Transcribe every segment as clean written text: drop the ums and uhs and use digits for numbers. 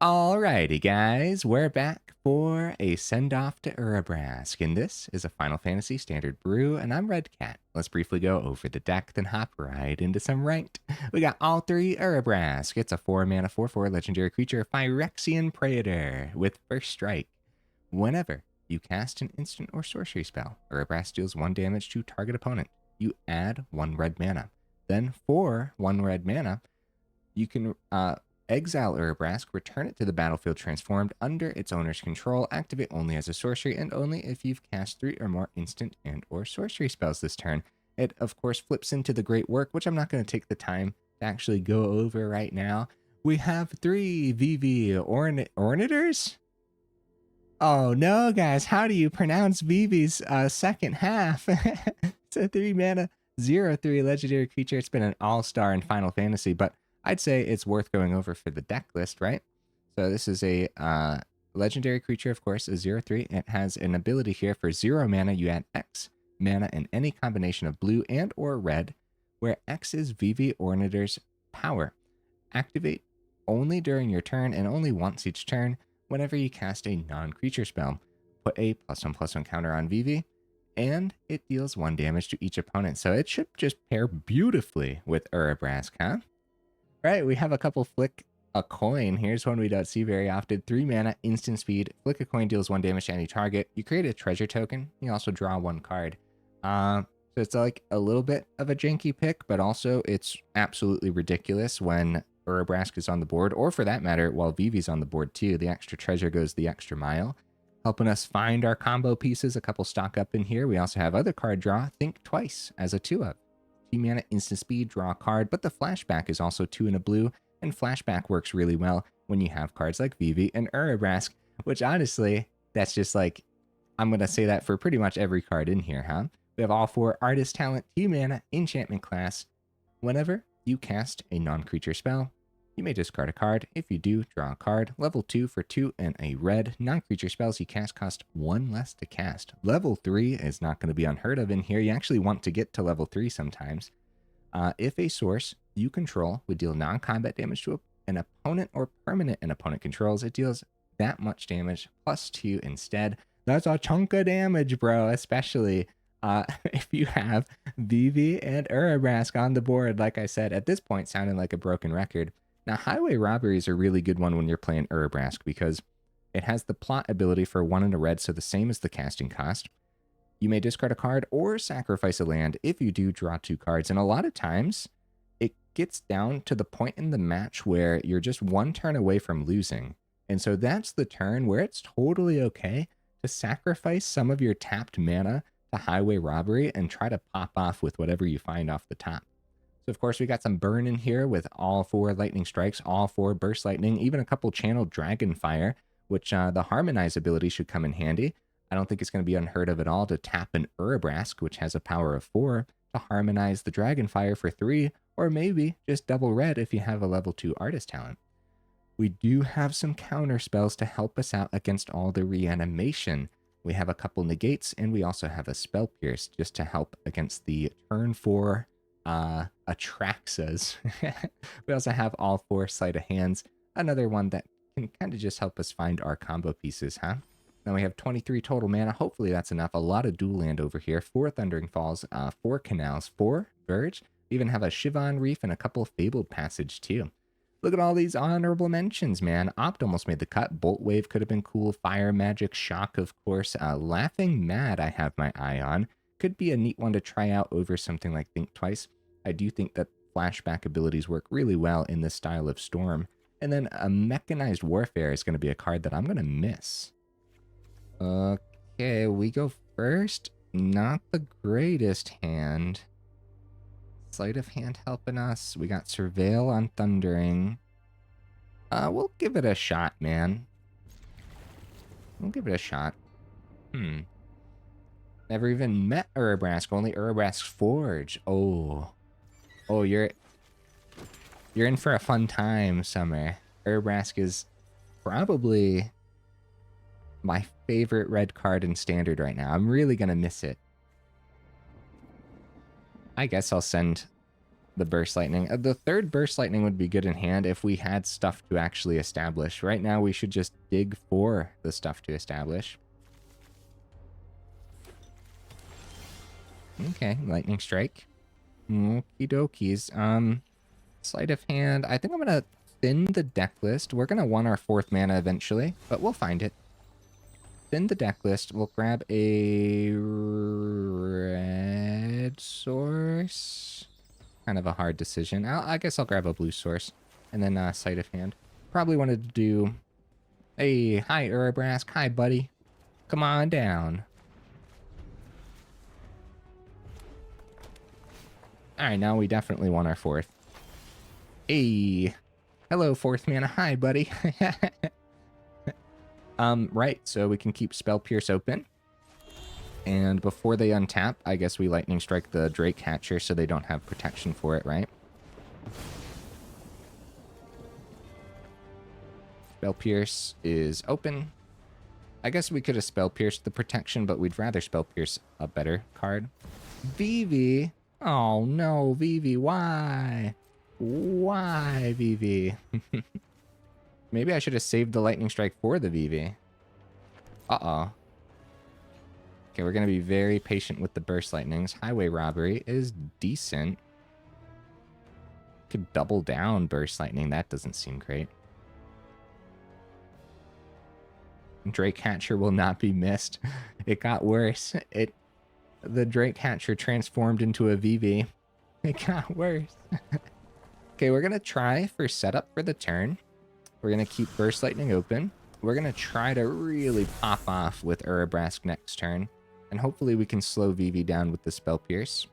Alrighty, guys, we're back for a send-off to Urabrask, and this is a Final Fantasy Standard brew, and I'm Red Cat. Let's briefly go over the deck, then hop right into some ranked. We got all three Urabrask. It's a 4-mana 4/4 legendary creature, Phyrexian Praetor, with First Strike. Whenever you cast an instant or sorcery spell, Urabrask deals 1 damage to target opponent. You add 1 red mana. Then for 1 red mana, you can exile Urabrask, return it to the battlefield transformed under its owner's control, activate only as a sorcery, and only if you've cast 3 or more instant and or sorcery spells this turn. It, of course, flips into the great work, which I'm not going to take the time to actually go over right now. We have 3 Vivi Ornitiers? Oh no, guys, how do you pronounce Vivi's second half? It's a 3-mana 0/3 legendary creature. It's been an all-star in Final Fantasy, but I'd say it's worth going over for the deck list, right? So this is a legendary creature, of course, a 0/3. It has an ability here for 0 mana. You add X mana in any combination of blue and or red, where X is Vivi Ornitier's power. Activate only during your turn and only once each turn whenever you cast a non-creature spell. Put a +1/+1 counter on Vivi, and it deals 1 damage to each opponent. So it should just pair beautifully with Urabrask, huh? Right, we have a couple flick a coin. Here's one we don't see very often. 3 mana, instant speed. Flick a coin deals 1 damage to any target. You create a treasure token. You also draw 1 card. So it's like a little bit of a janky pick, but also it's absolutely ridiculous when Urabrask is on the board, or for that matter, while Vivi's on the board too. The extra treasure goes the extra mile, helping us find our combo pieces. A couple stock up in here. We also have other card draw. Think twice as a 2-up. 2 mana, instant speed, draw a card, but the flashback is also 2 and a blue, and flashback works really well when you have cards like Vivi and Urabrask, which honestly, that's just like, I'm going to say that for pretty much every card in here, huh? We have all 4 artist talent, 2 mana, enchantment class. Whenever you cast a non-creature spell, you may discard a card. If you do, draw a card. Level 2 for 2 and a red. Non-creature spells you cast cost 1 less to cast. Level 3 is not going to be unheard of in here. You actually want to get to level 3 sometimes. If a source you control would deal non-combat damage to an opponent or permanent an opponent controls, it deals that much damage +2 instead. That's a chunk of damage, bro, especially if you have Vivi and Urabrask on the board. Like I said, at this point, sounding like a broken record. Now, Highway Robbery is a really good one when you're playing Urabrask because it has the plot ability for 1 and a red, so the same as the casting cost. You may discard a card or sacrifice a land. If you do, draw 2 cards. And a lot of times, it gets down to the point in the match where you're just 1 turn away from losing. And so that's the turn where it's totally okay to sacrifice some of your tapped mana to Highway Robbery and try to pop off with whatever you find off the top. So, of course, we got some burn in here with all 4 lightning strikes, all 4 burst lightning, even a couple channeled Dragonfire, which the harmonize ability should come in handy. I don't think it's going to be unheard of at all to tap an Urabrask, which has a power of 4, to harmonize the Dragonfire for 3, or maybe just double red if you have a level 2 artist talent. We do have some counter spells to help us out against all the reanimation. We have a couple negates, and we also have a spell pierce just to help against the turn 4 Atraxas. We also have all 4 Sleight of Hands, another one that can kind of just help us find our combo pieces, huh? Now we have 23 total mana. Hopefully that's enough. A lot of dual land over here. 4 Thundering Falls, 4 Canals, 4 Verge. We even have a Shivan Reef and a couple of Fabled Passage too. Look at all these honorable mentions, man. Opt almost made the cut. Bolt Wave could have been cool. Fire Magic, Shock, of course. Laughing Mad I have my eye on. Could be a neat one to try out over something like Think Twice. I do think that flashback abilities work really well in this style of Storm. And then a Mechanized Warfare is going to be a card that I'm going to miss. Okay, we go first. Not the greatest hand. Sleight of Hand helping us. We got Surveil on Thundering. We'll give it a shot, man. We'll give it a shot. Never even met Urabrask, only Urabrask's Forge. Oh, you're in for a fun time, Summer. Urabrask is probably my favorite red card in Standard right now. I'm really gonna miss it. I guess I'll send the Burst Lightning. The third Burst Lightning would be good in hand if we had stuff to actually establish. Right now, we should just dig for the stuff to establish. Okay, Lightning Strike. Okie dokies. Sleight of Hand. I think I'm going to thin the deck list. We're going to want our 4th mana eventually, but we'll find it. Thin the deck list. We'll grab a red source. Kind of a hard decision. I guess I'll grab a blue source. And then Sleight of Hand. Probably wanted to do... Hey, hi Urabrask. Hi, buddy. Come on down. Alright, now we definitely want our 4th. Hey. Hello, 4th mana. Hi, buddy. Right, so we can keep Spell Pierce open. And before they untap, I guess we Lightning Strike the Drake Hatcher so they don't have protection for it, right? Spell Pierce is open. I guess we could have Spell Pierced the protection, but we'd rather Spell Pierce a better card. Vivi! Oh no, Vivi, why? Why, Vivi? Maybe I should have saved the Lightning Strike for the Vivi. Uh-oh. Okay, we're going to be very patient with the Burst Lightnings. Highway Robbery is decent. Could double down Burst Lightning. That doesn't seem great. Drake Hatcher will not be missed. It got worse. The Drake Hatcher transformed into a Vivi. It got worse. Okay, we're going to try for setup for the turn. We're going to keep Burst Lightning open. We're going to try to really pop off with Urabrask next turn. And hopefully we can slow Vivi down with the Spell Pierce.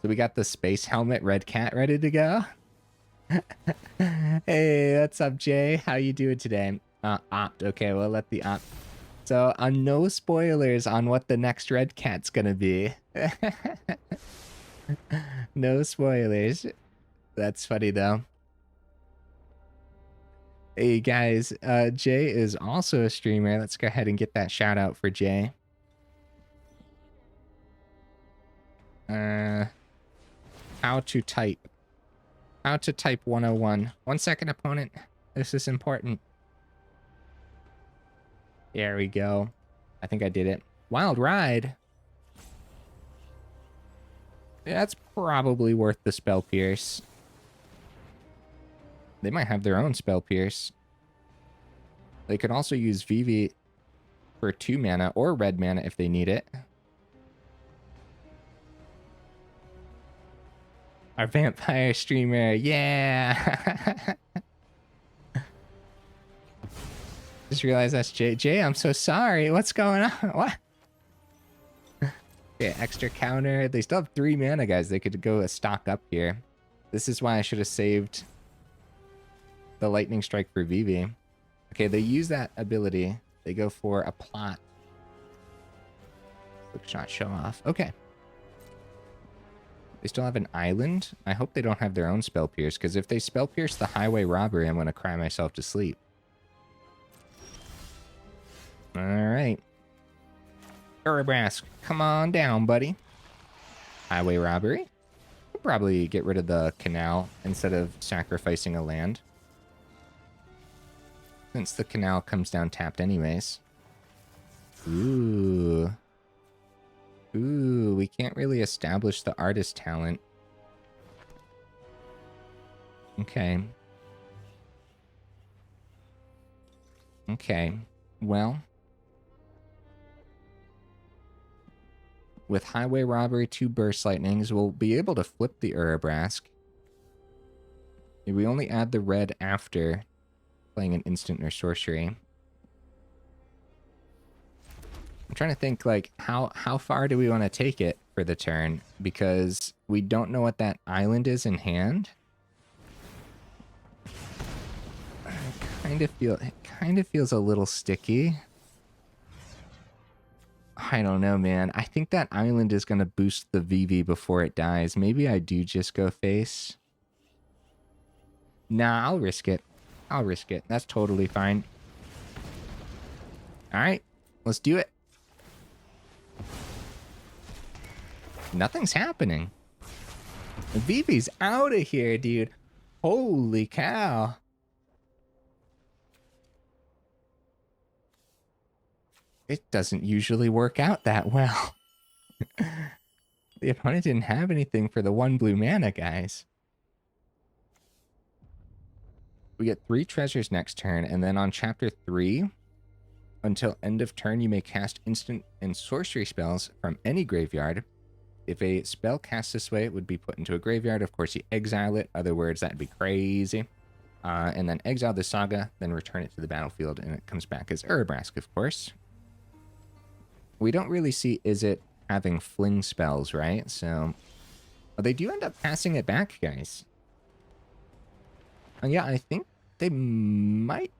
So we got the Space Helmet Red Cat ready to go. Hey, what's up, Jay? How you doing today? Opt. Okay, we'll let the opt. So, no spoilers on what the next Red Cat's gonna be. No spoilers. That's funny, though. Hey, guys. Jay is also a streamer. Let's go ahead and get that shout out for Jay. How to type. How to type 101. 1 second, opponent. This is important. There we go. I think I did it. Wild Ride. Yeah, that's probably worth the Spell Pierce. They might have their own Spell Pierce. They could also use Vivi for 2 mana or red mana if they need it. Our vampire streamer, yeah! Just realized that's Jay. Jay, I'm so sorry. What's going on? What? Okay, extra counter. They still have 3 mana, guys. They could go a stock up here. This is why I should have saved the Lightning Strike for Vivi. Okay, they use that ability. They go for a plot. Quick shot, show off. Okay. They still have an island. I hope they don't have their own Spell Pierce, because if they Spell Pierce the Highway Robbery, I'm going to cry myself to sleep. Alright. Urabrask, come on down, buddy. Highway Robbery. We'll probably get rid of the canal instead of sacrificing a land, since the canal comes down tapped anyways. Ooh. Ooh, we can't really establish the artist talent. Okay. Okay. Well, with Highway Robbery, 2 Burst Lightnings, we'll be able to flip the Urabrask. We only add the red after playing an instant or sorcery. I'm trying to think, like, how far do we want to take it for the turn? Because we don't know what that island is in hand. It kind of feels a little sticky. I don't know, man. I think that island is going to boost the Vivi before it dies. Maybe I do just go face. Nah, I'll risk it. I'll risk it. That's totally fine. All right, let's do it. Nothing's happening. Vivi's out of here, dude. Holy cow. It doesn't usually work out that well. The opponent didn't have anything for the 1 blue mana, guys. We get 3 treasures next turn, and then on chapter 3, until end of turn, you may cast instant and sorcery spells from any graveyard. If a spell cast this way, it would be put into a graveyard. Of course, you exile it. Other words, that'd be crazy. And then exile the saga, then return it to the battlefield, and it comes back as Urabrask, of course. We don't really see Izzet having fling spells, right? So they do end up passing it back, guys. And yeah, I think they might...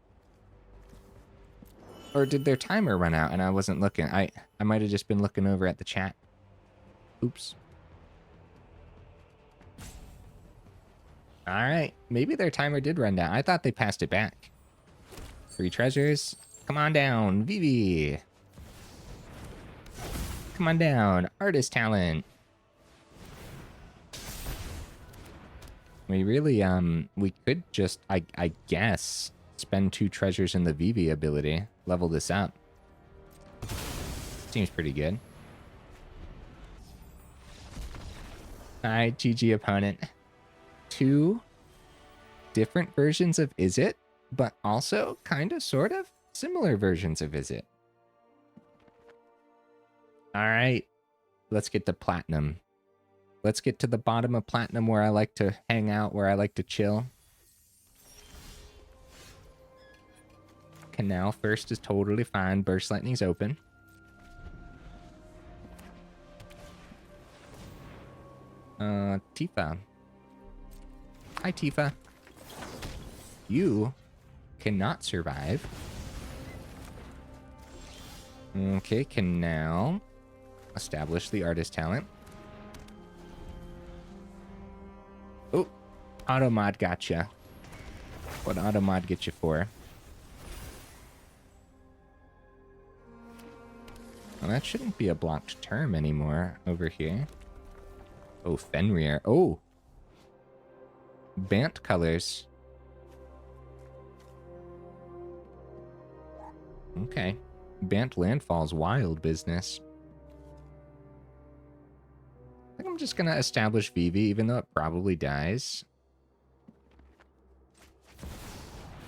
Or did their timer run out and I wasn't looking? I might have just been looking over at the chat. Oops. All right. Maybe their timer did run down. I thought they passed it back. 3 treasures. Come on down, Vivi. Come on down, artist talent. We really, we could just, I guess, spend 2 treasures in the Vivi ability, level this up. Seems pretty good. Alright, GG opponent. 2 different versions of Izzet, but also kind of, sort of, similar versions of Izzet. Alright, let's get to Platinum. Let's get to the bottom of Platinum where I like to hang out, where I like to chill. Canal first is totally fine. Burst Lightning's open. Tifa. Hi, Tifa. You cannot survive. Okay, Canal. Establish the artist talent. Oh, Automod gotcha. What Automod get you for? Well, that shouldn't be a blocked term anymore over here. Oh, Fenrir. Oh! Bant colors. Okay. Bant landfall's wild business. I think I'm just gonna establish Vivi, even though it probably dies.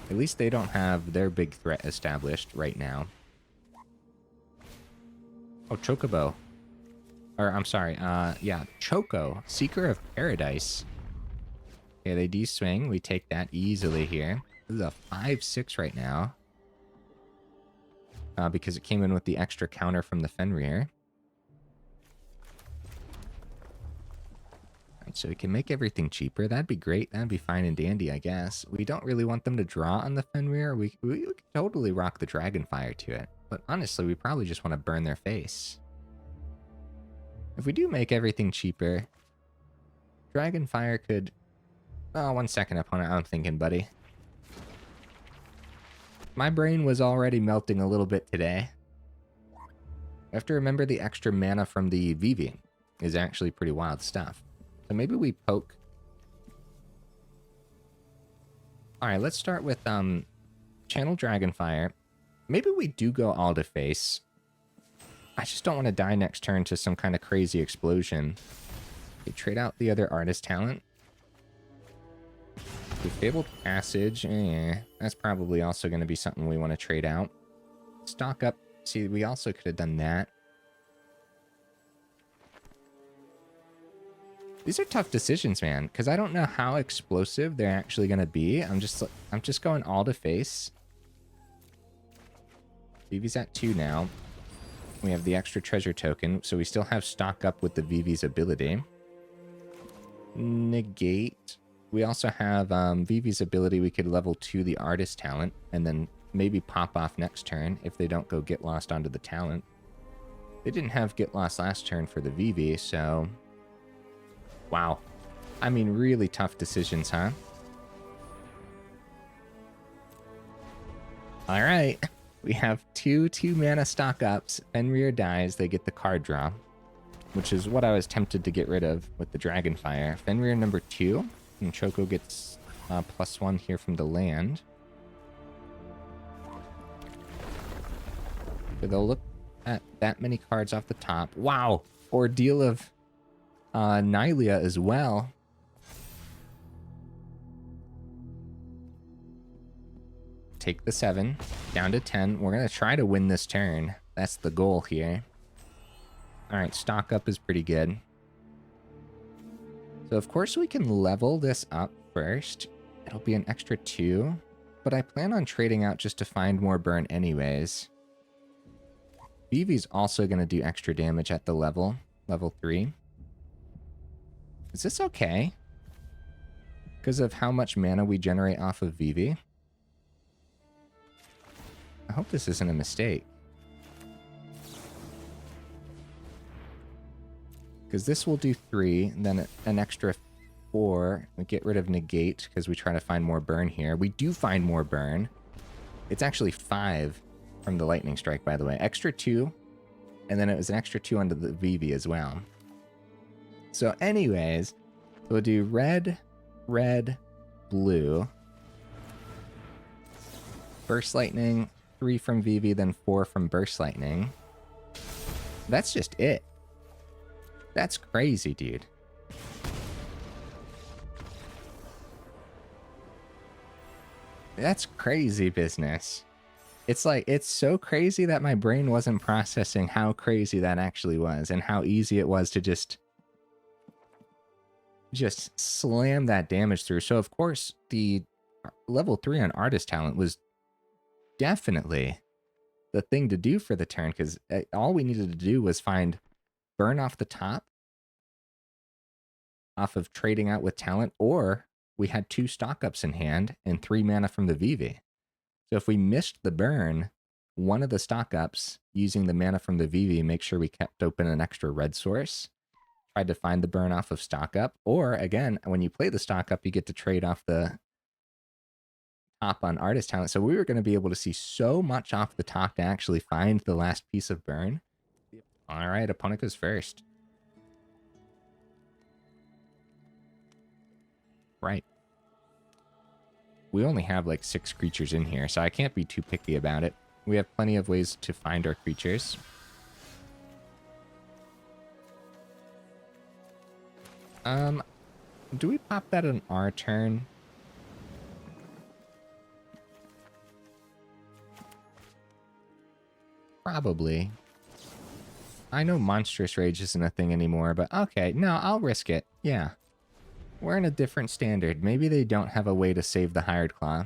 At least they don't have their big threat established right now. Oh, Chocobo. Or, I'm sorry, yeah, Choco, Seeker of Paradise. Okay, they de-swing. We take that easily here. This is a 5-6 right now. Because it came in with the extra counter from the Fenrir. Alright, so we can make everything cheaper. That'd be great. That'd be fine and dandy, I guess. We don't really want them to draw on the Fenrir. We could totally rock the Dragonfire to it. But honestly, we probably just want to burn their face. If we do make everything cheaper, Dragonfire could... Oh, 1 second, opponent. I'm thinking, buddy. My brain was already melting a little bit today. I have to remember the extra mana from the Vivi is actually pretty wild stuff. So maybe we poke. Alright, let's start with Channeled Dragonfire. Maybe we do go all to face. I just don't want to die next turn to some kind of crazy explosion. Okay, trade out the other artist talent. The Fabled Passage, that's probably also going to be something we want to trade out. Stock up. See, we also could have done that. These are tough decisions, man, because I don't know how explosive they're actually going to be. I'm just going all to face. Vivi's at 2 now. We have the extra treasure token, so we still have stock up with the Vivi's ability. Negate. We also have Vivi's ability. We could level 2 the artist talent, and then maybe pop off next turn if they don't go Get Lost onto the talent. They didn't have Get Lost last turn for the Vivi, so... Wow. I mean, really tough decisions, huh? Alright. We have two 2-mana stock ups. Fenrir dies, they get the card draw, which is what I was tempted to get rid of with the Dragonfire. Fenrir number 2, and Choco gets +1 here from the land. So they'll look at that many cards off the top. Wow! Ordeal of Nylea as well. Take the 7, down to 10. We're going to try to win this turn. That's the goal here. Alright, stock up is pretty good. So of course we can level this up first. It'll be an extra 2, but I plan on trading out just to find more burn anyways. Vivi's also going to do extra damage at the level 3. Is this okay? Because of how much mana we generate off of Vivi? I hope this isn't a mistake. Because this will do 3, and then an extra 4. We get rid of Negate because we try to find more burn here. We do find more burn. It's actually 5 from the Lightning Strike, by the way. Extra 2, and then it was an extra 2 onto the Vivi as well. So anyways, we'll do red, red, blue. Burst Lightning, 3 from Vivi, then 4 from Burst Lightning. That's just it. That's crazy, dude. That's crazy business. It's like, it's so crazy that my brain wasn't processing how crazy that actually was and how easy it was to just slam that damage through. So of course, the level 3 on Artist Talent was definitely the thing to do for the turn, because all we needed to do was find burn off the top off of trading out with talent, or we had 2 stock ups in hand and 3 mana from the Vivi. So if we missed the burn, one of the stock ups using the mana from the Vivi, make sure we kept open an extra red source, tried to find the burn off of stock up, or again, when you play the stock up, you get to trade off the top on Artist Talent. So we were going to be able to see so much off the top to actually find the last piece of burn. All right, opponent goes first. Right. We only have like 6 creatures in here, so I can't be too picky about it. We have plenty of ways to find our creatures. Do we pop that on our turn? Probably. I know Monstrous Rage isn't a thing anymore, but okay, no, I'll risk it. Yeah. We're in a different standard. Maybe they don't have a way to save the Hired Claw.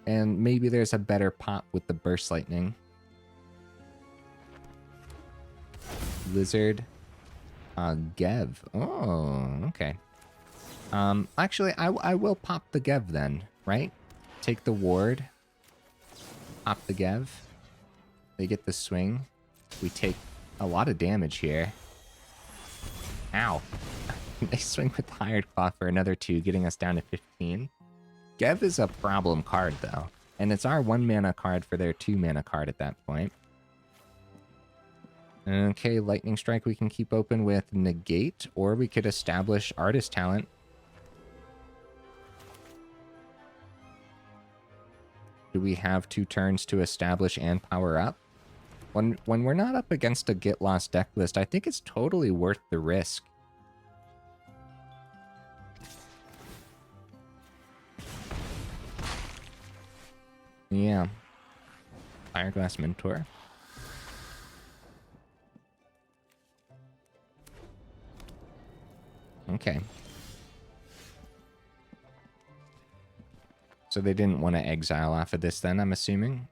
And maybe there's a better pop with the Burst Lightning. Lizard. Gev. Oh, okay. Actually, I will pop the Gev then, right? Take the ward. Pop the Gev. They get the swing. We take a lot of damage here. Ow. They swing with Hired Claw for another 2, getting us down to 15. Gev is a problem card, though. And it's our 1 mana card for their 2 mana card at that point. Okay, Lightning Strike we can keep open with Negate, or we could establish Artist Talent. Do we have 2 turns to establish and power up? When we're not up against a Get Lost deck list, I think it's totally worth the risk. Yeah. Fireglass Mentor. Okay. So they didn't want to exile off of this then, I'm assuming?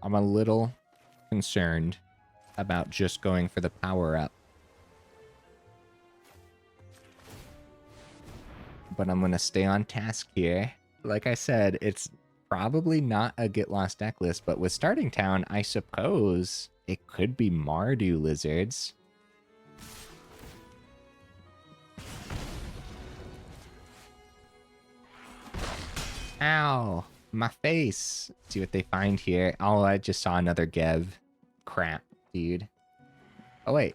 I'm a little concerned about just going for the power up. But I'm going to stay on task here. Like I said, it's probably not a Get Lost deck list, but with Starting Town, I suppose it could be Mardu Lizards. Ow! My face! Let's see what they find here. Oh, I just saw another Gev. Crap, dude. Oh, wait.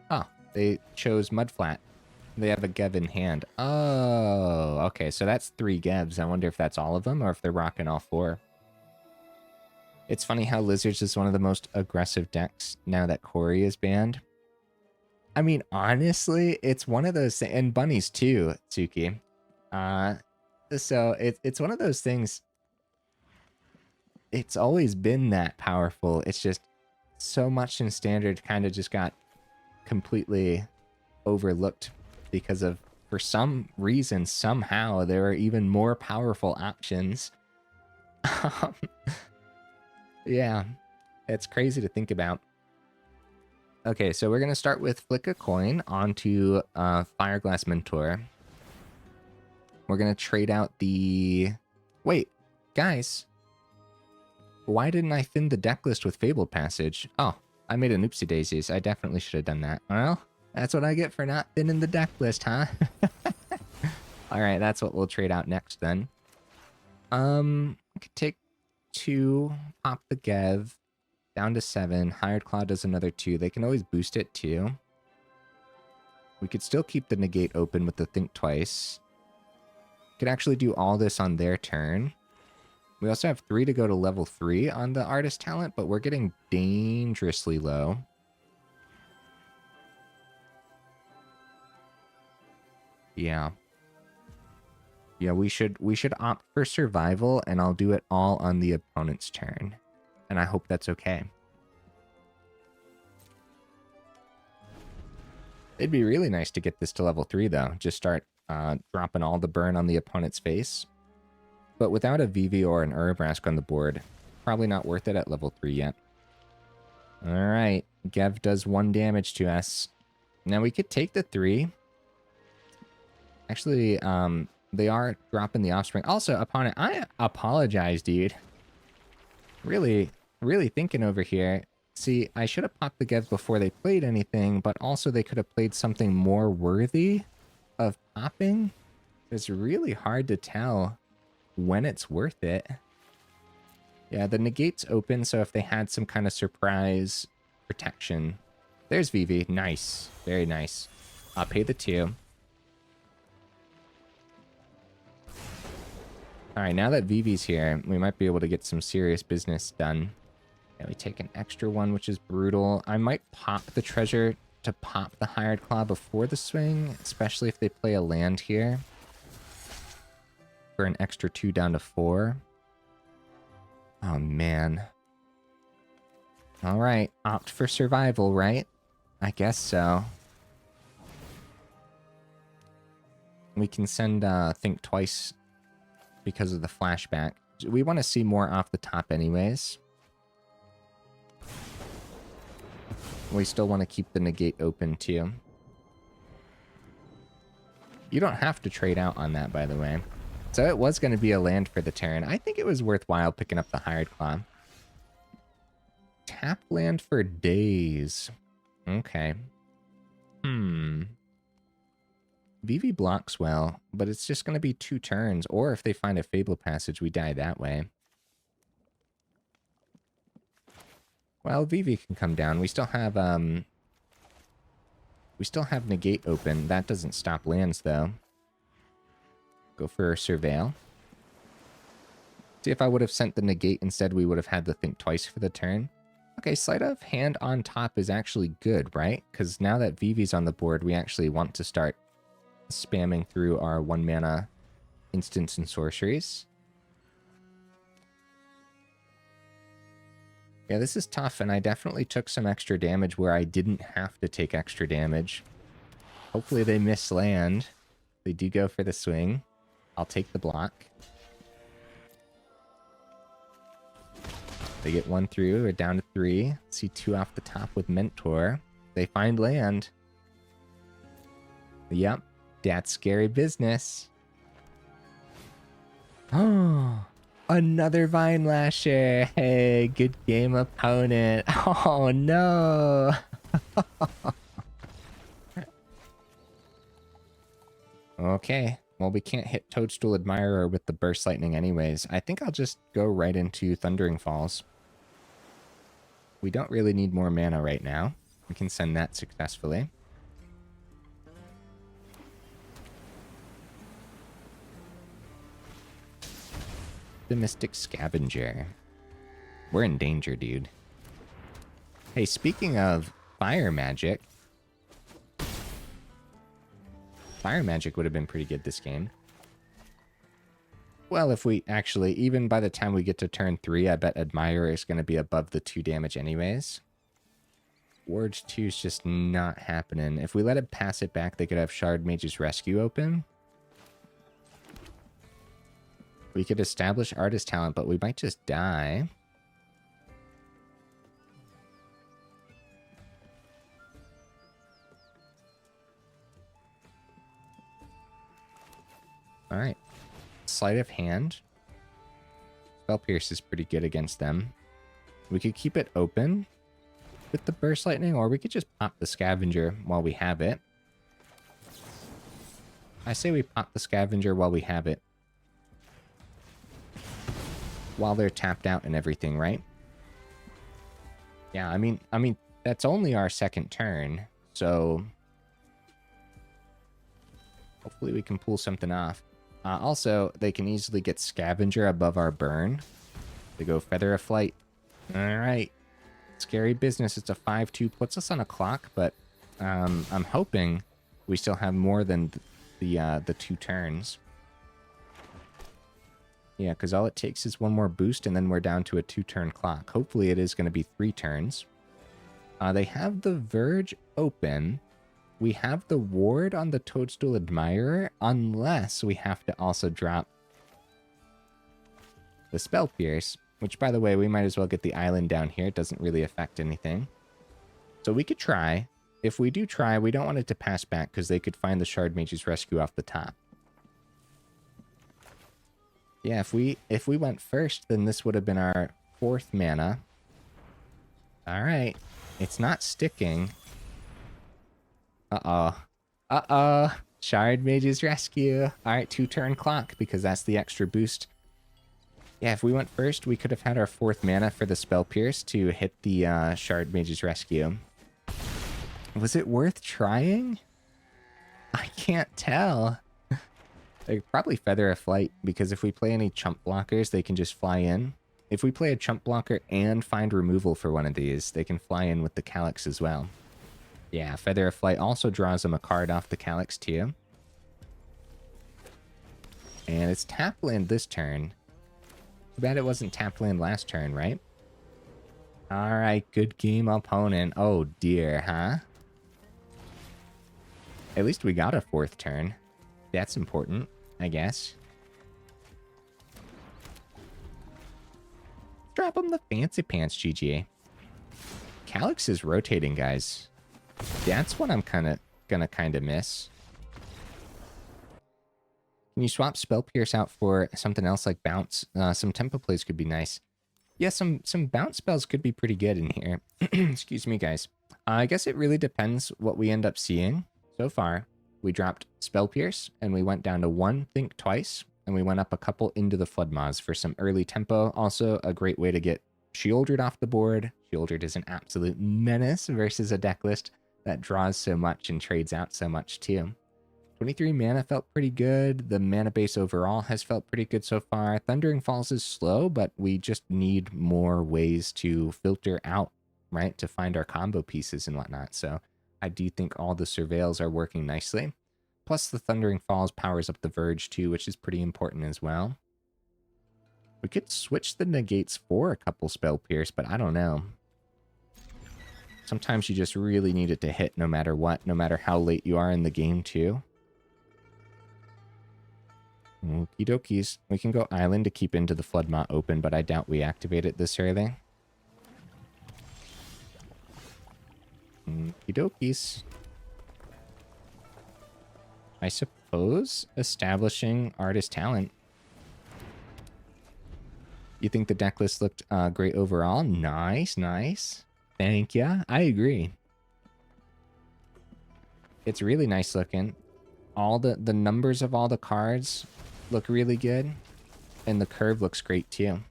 Oh, they chose Mudflat. They have a Gev in hand. Oh, okay, so that's 3 Gevs. I wonder if that's all of them or if they're rocking all 4. It's funny how Lizards is one of the most aggressive decks now that Corey is banned. I mean, honestly, it's one of those things, and Bunnies too, Tsuki. So it's one of those things. It's always been that powerful. It's just so much in Standard kind of just got completely overlooked because of, for some reason, somehow, there are even more powerful options. Yeah, it's crazy to think about. Okay, so we're going to start with Flick a Coin onto Fireglass Mentor. We're going to trade out the... Wait, guys. Why didn't I thin the deck list with Fabled Passage? Oh, I made an oopsie daisies. I definitely should have done that. Well, that's what I get for not thinning the deck list, huh? Alright, that's what we'll trade out next then. We could take 2, pop the Gev, down to 7. Hired Claw does another 2. They can always boost it too. We could still keep the Negate open with the Think Twice. Could actually do all this on their turn. We also have 3 to go to level 3 on the Artist Talent, but we're getting dangerously low. Yeah. Yeah, we should opt for survival, and I'll do it all on the opponent's turn. And I hope that's okay. It'd be really nice to get this to level 3, though. Just start dropping all the burn on the opponent's face. But without a Vivi or an Urabrask on the board, probably not worth it at level 3 yet. Alright, Gev does 1 damage to us. Now we could take the 3. Actually, they are dropping the Offspring. Also, opponent, I apologize, dude. Really thinking over here. See, I should have popped the Gev before they played anything, but also they could have played something more worthy of popping. It's really hard to tell when it's worth it. Yeah, the Negate's open, so if they had some kind of surprise protection. There's Vivi. Nice. Very nice. I'll pay the 2. Alright, now that Vivi's here, we might be able to get some serious business done. Yeah, we take an extra 1, which is brutal. I might pop the treasure to pop the Hired Claw before the swing, especially if they play a land here. For an extra 2 down to 4. Oh, man. Alright, opt for survival, right? I guess so. We can send Think Twice because of the flashback. We want to see more off the top anyways. We still want to keep the Negate open too. You don't have to trade out on that, by the way. So it was going to be a land for the turn. I think it was worthwhile picking up the Hired Claw. Tap land for days. Okay. Vivi blocks well, but it's just going to be 2 turns. Or if they find a Fabled Passage, we die that way. Well, Vivi can come down. We still have Negate open. That doesn't stop lands, though. Go for a Surveil. See, if I would have sent the Negate instead, we would have had to think twice for the turn. Okay, Sleight of Hand on top is actually good, right? Because now that Vivi's on the board, we actually want to start spamming through our 1-mana instants and sorceries. Yeah, this is tough, and I definitely took some extra damage where I didn't have to take extra damage. Hopefully they miss land. They do go for the swing. I'll take the block. They get 1 through. We're down to 3. See 2 off the top with Mentor. They find land. Yep. That's scary business. Oh, another Vine Lasher. Hey, good game, opponent. Oh, no. Okay. Well, we can't hit Toadstool Admirer with the Burst Lightning anyways. I think I'll just go right into Thundering Falls. We don't really need more mana right now. We can send that successfully. The Mystic Scavenger. We're in danger, dude. Hey, speaking of fire magic. Fire magic would have been pretty good this game. Well, if we actually, even by the time we get to turn 3, I bet Admirer is going to be above the 2 damage anyways. Ward 2 is just not happening. If we let it pass it back, they could have Shard Mage's Rescue open. We could establish Artist Talent, but we might just die. Alright. Sleight of Hand. Spell Pierce is pretty good against them. We could keep it open with the Burst Lightning, or we could just pop the Scavenger while we have it. I say we pop the Scavenger while we have it. While they're tapped out and everything, right? Yeah, I mean, that's only our second turn, so hopefully we can pull something off. Also, they can easily get Scavenger above our burn. They go Feather of Flight. Alright. Scary business. It's a 5-2. Puts us on a clock, but I'm hoping we still have more than the 2 turns. Yeah, because all it takes is 1 more boost, and then we're down to a 2-turn clock. Hopefully it is going to be 3 turns. They have the Verge open. We have the ward on the Toadstool Admirer, unless we have to also drop the Spell Pierce, which, by the way, we might as well get the island down here. It doesn't really affect anything. So we could try. If we do try, we don't want it to pass back, because they could find the Shard Mage's Rescue off the top. Yeah, if we went first, then this would have been our 4th mana. Alright. It's not sticking. Uh-oh. Uh-oh. Shard Mage's Rescue. Alright, 2-turn clock, because that's the extra boost. Yeah, if we went first, we could have had our 4th mana for the Spell Pierce to hit the Shard Mage's Rescue. Was it worth trying? I can't tell. They probably Feather a Flight, because if we play any chump blockers, they can just fly in. If we play a chump blocker and find removal for one of these, they can fly in with the Calyx as well. Yeah, Feather of Flight also draws them a card off the Calyx too. And it's tap land this turn. Too bad it wasn't tap land last turn, right? Alright, good game, opponent. Oh dear, huh? At least we got a 4th turn. That's important, I guess. Drop him the fancy pants, GG. Calyx is rotating, guys. That's what I'm gonna miss. Can you swap Spell Pierce out for something else like Bounce? Some tempo plays could be nice. Yeah, some bounce spells could be pretty good in here. Excuse me, guys. I guess it really depends what we end up seeing. So far, we dropped Spell Pierce, and we went down to 1 Think Twice, and we went up a couple Into the Flood Maws for some early tempo. Also, a great way to get Shieldred off the board. Shieldred is an absolute menace versus a deck list that draws so much and trades out so much too. 23 mana felt pretty good. The mana base overall has felt pretty good so far. Thundering Falls is slow, but we just need more ways to filter out, right, to find our combo pieces and whatnot. So I do think all the surveils are working nicely. Plus the Thundering Falls powers up the Verge too, which is pretty important as well. We could switch the negates for a couple Spell Pierce, but I don't know. Sometimes you just really need it to hit no matter what, no matter how late you are in the game too. Okie dokies. We can go Island to keep Into the Flood Maw open, but I doubt we activate it this early. Okie dokies. I suppose establishing Artist Talent. You think the deck list looked great overall? Nice, nice. Thank ya. I agree. It's really nice looking. all the numbers of all the cards look really good. And the curve looks great too.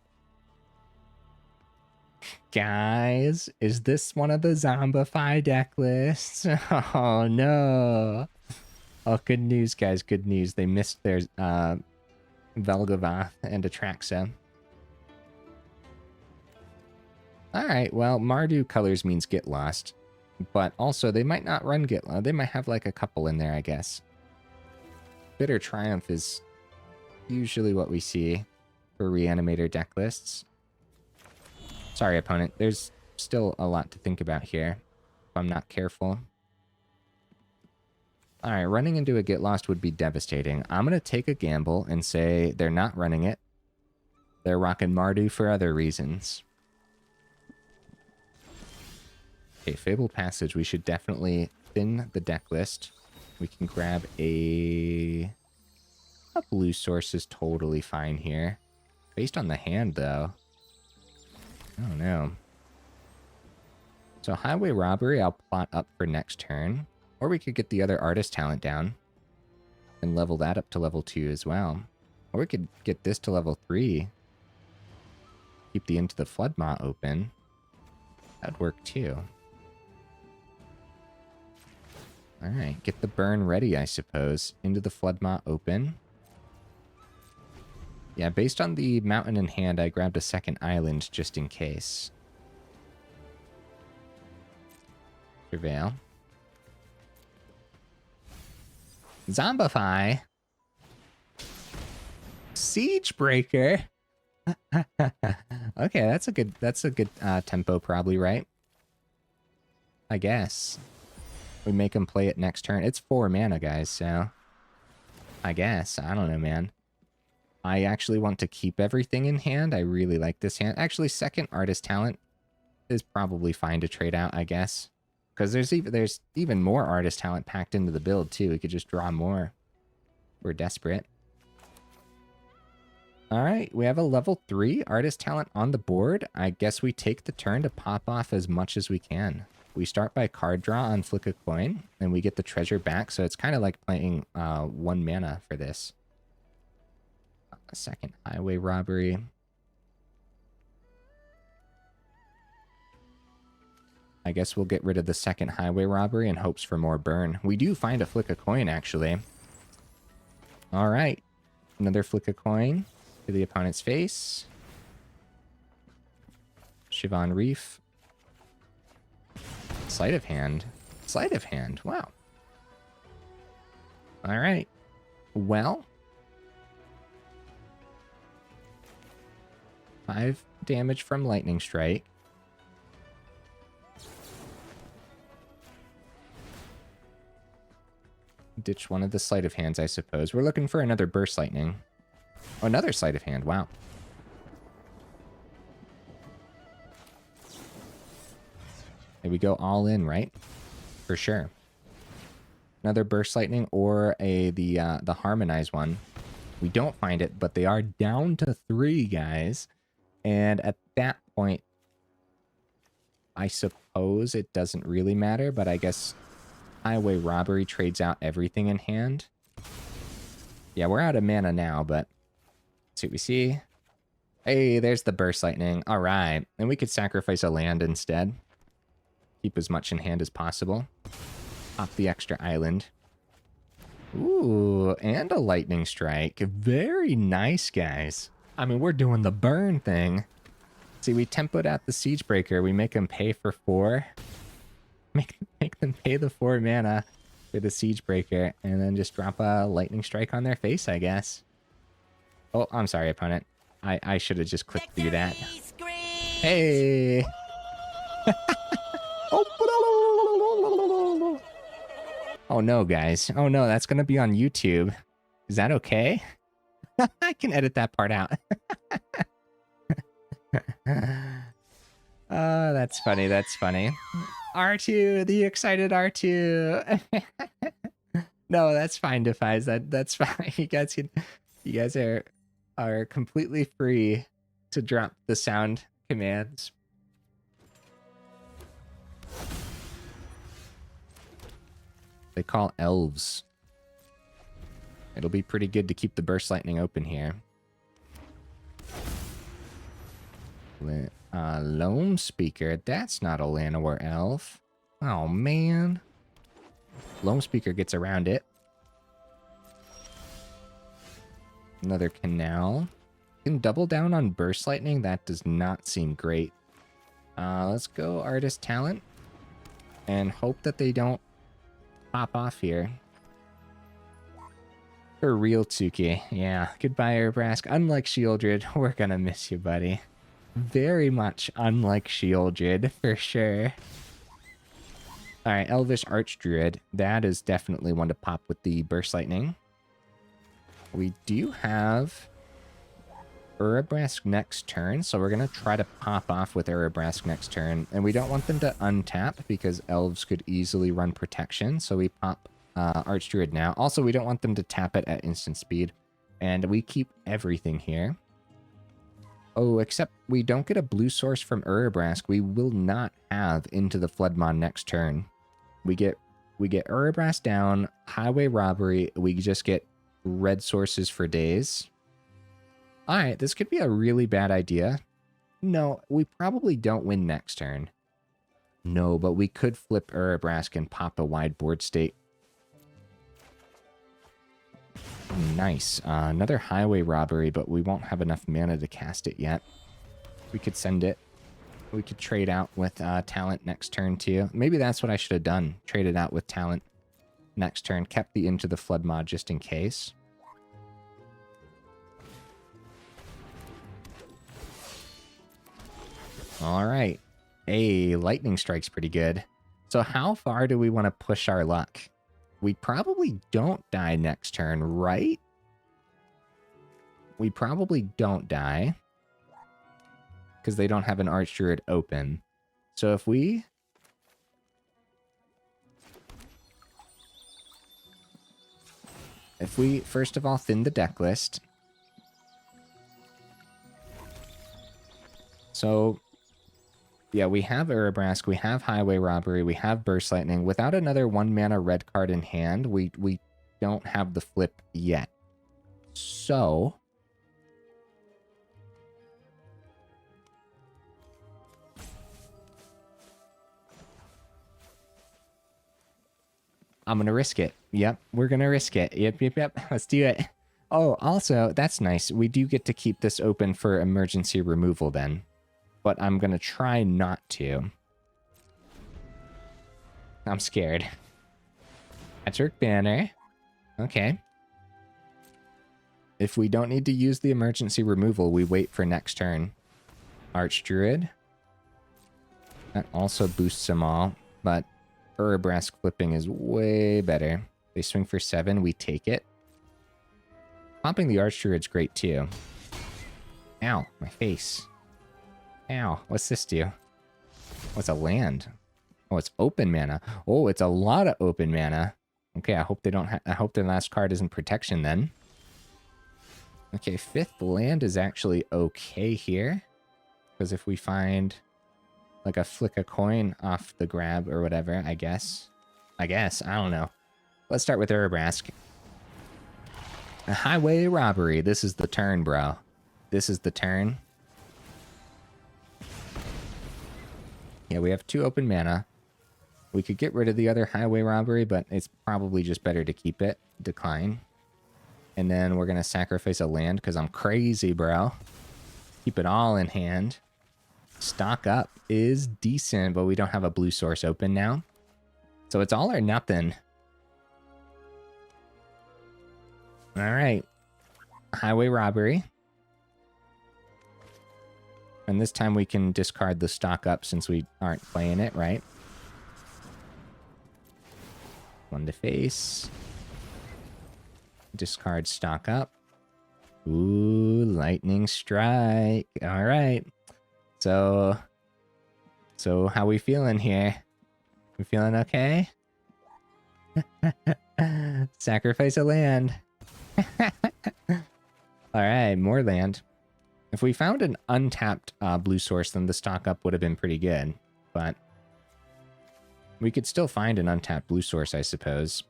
Guys, is this one of the Zombify deck lists? Oh no. Oh, good news, guys. Good news. They missed their Velgavoth and Atraxa. Alright, well, Mardu colors means Get Lost. But also, they might not run Get Lost. They might have like a couple in there, I guess. Bitter Triumph is usually what we see for Reanimator deck lists. Sorry, opponent. There's still a lot to think about here if I'm not careful. Alright, running into a Get Lost would be devastating. I'm going to take a gamble and say they're not running it. They're rocking Mardu for other reasons. Okay, Fabled Passage. We should definitely thin the deck list. We can grab a blue source is totally fine here. Based on the hand, though. I don't know. So Highway Robbery, I'll plot up for next turn. Or we could get the other artist talent down and level that up to level 2 as well. Or we could get this to level 3. Keep the Into the Flood Maw open. That'd work too. Alright, get the burn ready, I suppose. Into the Flood Maw open. Yeah, based on the mountain in hand, I grabbed a second island just in case. Surveil. Zombify. Siegebreaker. Okay, that's a good tempo probably, right? I guess. We make him play it next turn. It's 4 mana, guys, so I guess. I don't know, man. I actually want to keep everything in hand. I really like this hand. Actually, second artist talent is probably fine to trade out, I guess. Because there's even more artist talent packed into the build, too. We could just draw more. We're desperate. Alright, we have a level 3 artist talent on the board. I guess we take the turn to pop off as much as we can. We start by card draw on Flick a Coin, and we get the treasure back, so it's kind of like playing 1 mana for this. A second Highway Robbery. I guess we'll get rid of the second Highway Robbery in hopes for more burn. We do find a Flick a Coin, actually. Alright. Another Flick a Coin to the opponent's face. Shivan Reef. Sleight of Hand. Sleight of Hand. Wow. Alright. Well. 5 damage from Lightning Strike. Ditch one of the Sleight of Hands, I suppose. We're looking for another Burst Lightning. Oh, another Sleight of Hand. Wow. Hey, we go all in, right? For sure. Another Burst Lightning or the Harmonize one. We don't find it, but they are down to 3, guys. And at that point, I suppose it doesn't really matter, but I guess Highway Robbery trades out everything in hand. Yeah, we're out of mana now, but let's see what we see. Hey, there's the Burst Lightning. All right. And we could sacrifice a land instead. Keep as much in hand as possible. Pop the extra island. Ooh, and a Lightning Strike. Very nice, guys. I mean, we're doing the burn thing. See, we tempoed out the Siegebreaker. We make them pay for 4. Make them pay the 4 mana for the Siegebreaker, and then just drop a Lightning Strike on their face, I guess. Oh, I'm sorry, opponent. I should have just clicked through that. Hey! Oh no, guys. Oh no, that's going to be on YouTube. Is that okay? I can edit that part out. Oh, that's funny. That's funny. R2, the excited R2. No, that's fine, Defies. That's fine. You guys are completely free to drop the sound commands. They call elves It'll be pretty good to keep the Burst Lightning open here. Loam Speaker. That's not a Llanowar Elf. Oh, man. Loam Speaker gets around it. Another Canal. Can double down on Burst Lightning. That does not seem great. Let's go Artist Talent. And hope that they don't pop off here. For real, Tsuki. Yeah. Goodbye, Urabrask. Unlike Shieldred, we're gonna miss you, buddy. Very much unlike Shieldred, for sure. Alright, Elvish Archdruid. That is definitely one to pop with the Burst Lightning. We do have Urabrask next turn, so we're going to try to pop off with Urabrask next turn. And we don't want them to untap because elves could easily run protection, so we pop Archdruid now. Also, we don't want them to tap it at instant speed. And we keep everything here. Oh, except we don't get a blue source from Urabrask. We will not have Into the Flood Maw next turn. We get Urabrask down, Highway Robbery. We just get red sources for days. Alright, this could be a really bad idea. No, we probably don't win next turn. No, but we could flip Urabrask and pop a wide board state. Nice. Another Highway Robbery, but we won't have enough mana to cast it yet. We could send it. We could trade out with Talent next turn, too. Maybe that's what I should have done. Traded out with Talent next turn. Kept the Into the Flood Maw just in case. Alright. Hey, Lightning Strike's pretty good. So how far do we want to push our luck? We probably don't die next turn, right? We probably don't die. Because they don't have an Archdruid open. So if we... first of all, thin the deck list. So... yeah, we have Urabrask, we have Highway Robbery, we have Burst Lightning. Without another 1-mana red card in hand, we don't have the flip yet. So... I'm going to risk it. Yep, we're going to risk it. Yep. Let's do it. Oh, also, that's nice. We do get to keep this open for emergency removal then. But I'm going to try not to. I'm scared. Patrick Banner. Okay. If we don't need to use the emergency removal, we wait for next turn. Archdruid. That also boosts them all, but Urabrask flipping is way better. They swing for 7, we take it. Popping the Archdruid's great too. Ow, my face. Ow, what's this do? Oh, it's a land. Oh, it's open mana. Oh, it's a lot of open mana. Okay, I hope they don't. I hope their last card isn't protection then. Okay, 5th land is actually okay here, because if we find like a flick a coin off the grab or whatever, I guess. I don't know. Let's start with Urabrask. A Highway Robbery. This is the turn, bro. This is the turn. Yeah, we have 2 open mana. We could get rid of the other Highway Robbery, but it's probably just better to keep it. Decline. And then we're going to sacrifice a land because I'm crazy, bro. Keep it all in hand. Stock up is decent, but we don't have a blue source open now. So it's all or nothing. All right. Highway Robbery. And this time we can discard the stock up since we aren't playing it, right? 1 to face. Discard stock up. Ooh, lightning strike. All right. So how we feeling here? We feeling okay? Sacrifice a land. All right, more land. If we found an untapped blue source, then the stock up would have been pretty good. But we could still find an untapped blue source, I suppose.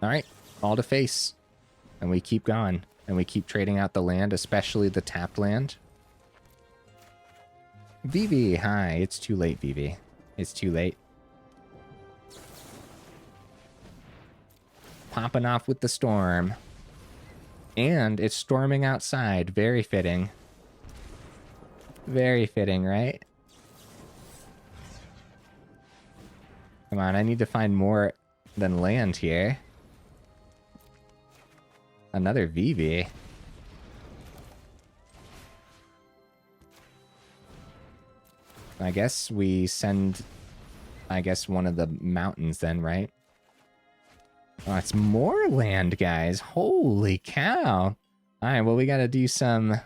All right, all to face. And we keep going. And we keep trading out the land, especially the tapped land. Vivi, hi. It's too late, Vivi. It's too late. Popping off with the storm. And it's storming outside. Very fitting. Very fitting, right? Come on, I need to find more than land here. Another Vivi. I guess we send, one of the mountains then, right? Oh, it's more land, guys. Holy cow. Alright, well, we gotta do some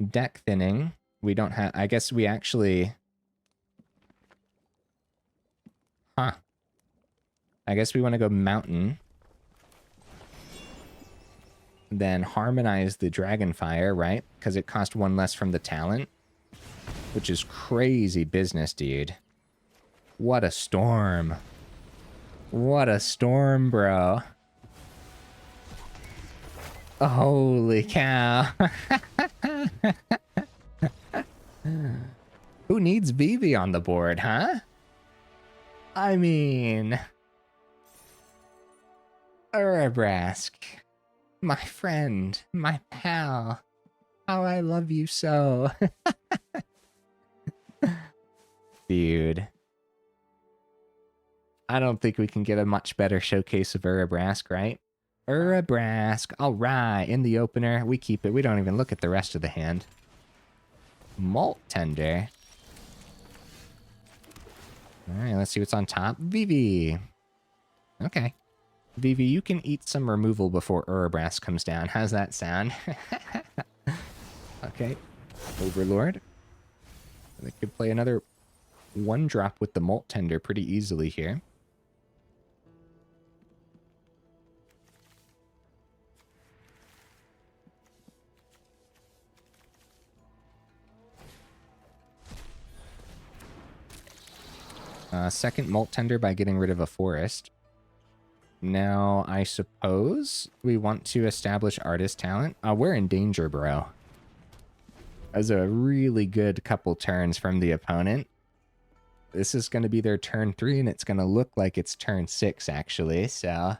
deck thinning. We don't have... I guess we actually... Huh. I guess we want to go mountain. Then harmonize the Dragonfire, right? Because it cost one less from the talent. Which is crazy business, dude. What a storm. What a storm, bro. Holy cow. Who needs Vivi on the board, huh? I mean... Urabrask. My friend. My pal. How I love you so. Dude. I don't think we can get a much better showcase of Urabrask, right? Urabrask. Alright, in the opener. We keep it. We don't even look at the rest of the hand. Malt Tender. Alright, let's see what's on top. Vivi. Okay. Vivi, you can eat some removal before Urabrask comes down. How's that sound? Okay. Overlord. They could play another 1-drop with the Malt Tender pretty easily here. Second Malt Tender by getting rid of a forest. Now, I suppose we want to establish artist talent. We're in danger, bro. That was a really good couple turns from the opponent. This is going to be their turn 3, and it's going to look like it's turn 6, actually, so...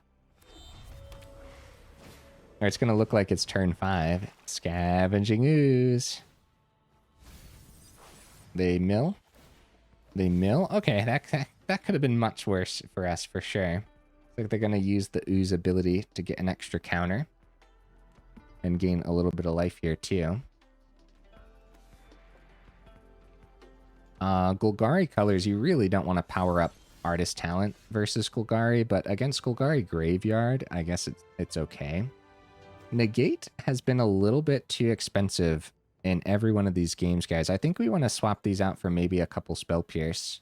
Or it's going to look like it's turn 5. Scavenging Ooze. They mill? They mill? Okay, that could have been much worse for us, for sure. Looks like they're going to use the Ooze ability to get an extra counter. And gain a little bit of life here, too. Golgari colors, you really don't want to power up artist talent versus Golgari, but against Golgari Graveyard, I guess it's okay. Negate has been a little bit too expensive in every one of these games, guys. I think we want to swap these out for maybe a couple Spell Pierce.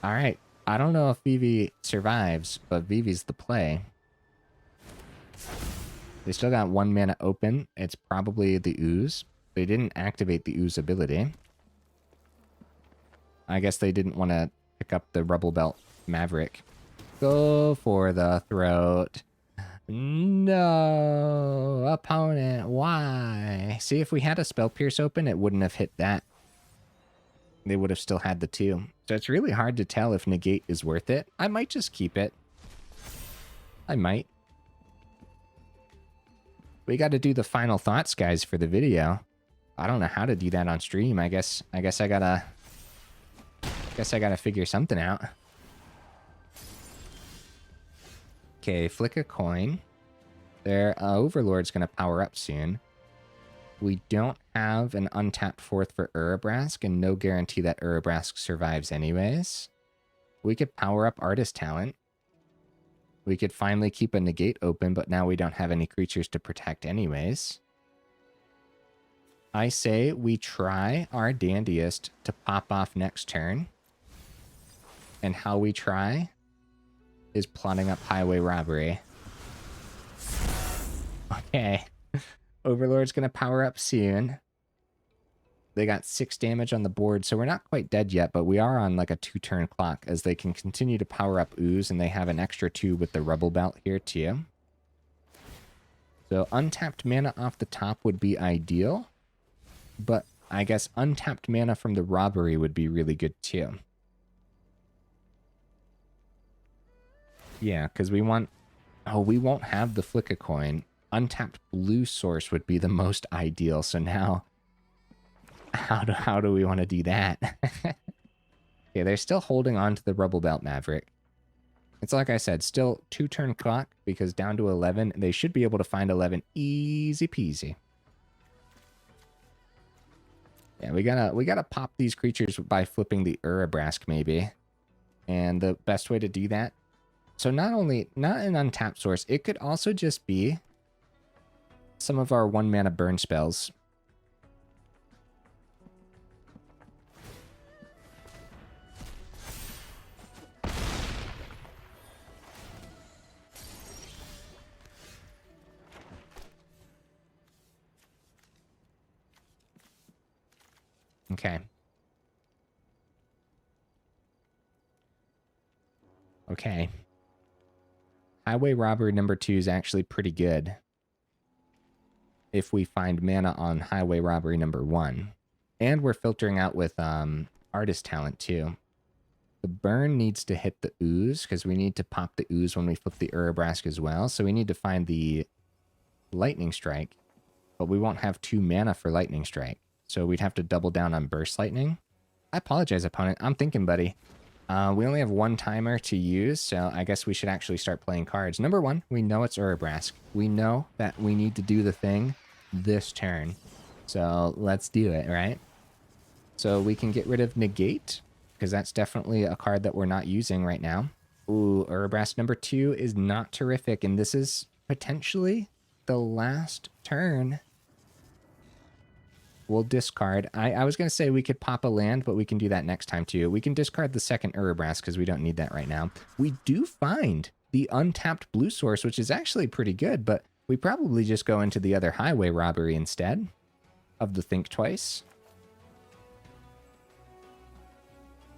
Alright, I don't know if Vivi survives, but Vivi's the play. They still got 1 mana open. It's probably the Ooze. They didn't activate the Ooze ability. I guess they didn't want to pick up the Rubble Belt Maverick. Go for the throat. No, opponent, why? See, if we had a Spell Pierce open, it wouldn't have hit that. They would have still had the 2. So it's really hard to tell if Negate is worth it. I might just keep it. I might. We got to do the final thoughts, guys, for the video. I don't know how to do that on stream. I guess I gotta figure something out. Okay, flick a coin. Their Overlord's gonna power up soon. We don't have an untapped 4th for Urabrask, and no guarantee that Urabrask survives anyways. We could power up artist talent. We could finally keep a Negate open, but now we don't have any creatures to protect anyways. I say we try our dandiest to pop off next turn. And how we try is plotting up Highway Robbery. Okay. Overlord's going to power up soon. They got 6 damage on the board, so we're not quite dead yet, but we are on like a 2-turn clock as they can continue to power up Ooze, and they have an extra 2 with the Rubble Belt here too. So untapped mana off the top would be ideal, but I guess untapped mana from the Robbery would be really good too. Yeah, because we want... Oh, we won't have the Flick a Coin. Untapped blue source would be the most ideal. So now, how do we want to do that? Okay, they're still holding on to the Rubble Belt Maverick. It's like I said, still 2-turn clock because down to 11, they should be able to find 11 easy peasy. Yeah, we gotta pop these creatures by flipping the Urabrask maybe, and the best way to do that. So not an untapped source, it could also just be some of our 1-mana burn spells. Okay. Okay. Highway Robbery number 2 is actually pretty good if we find mana on Highway Robbery number 1. And we're filtering out with Artist Talent too. The burn needs to hit the Ooze because we need to pop the Ooze when we flip the Urabrask as well. So we need to find the Lightning Strike, but we won't have 2 mana for Lightning Strike. So we'd have to double down on Burst Lightning. I apologize, opponent. I'm thinking, buddy. We only have 1 timer to use, so I guess we should actually start playing cards. Number 1, we know it's Urabrask. We know that we need to do the thing this turn. So let's do it, right? So we can get rid of Negate, because that's definitely a card that we're not using right now. Ooh, Urabrask number 2 is not terrific, and this is potentially the last turn. We'll discard. I was going to say we could pop a land, but we can do that next time too. We can discard the second Urabrask because we don't need that right now. We do find the untapped blue source, which is actually pretty good, but we probably just go into the other Highway Robbery instead of the Think Twice.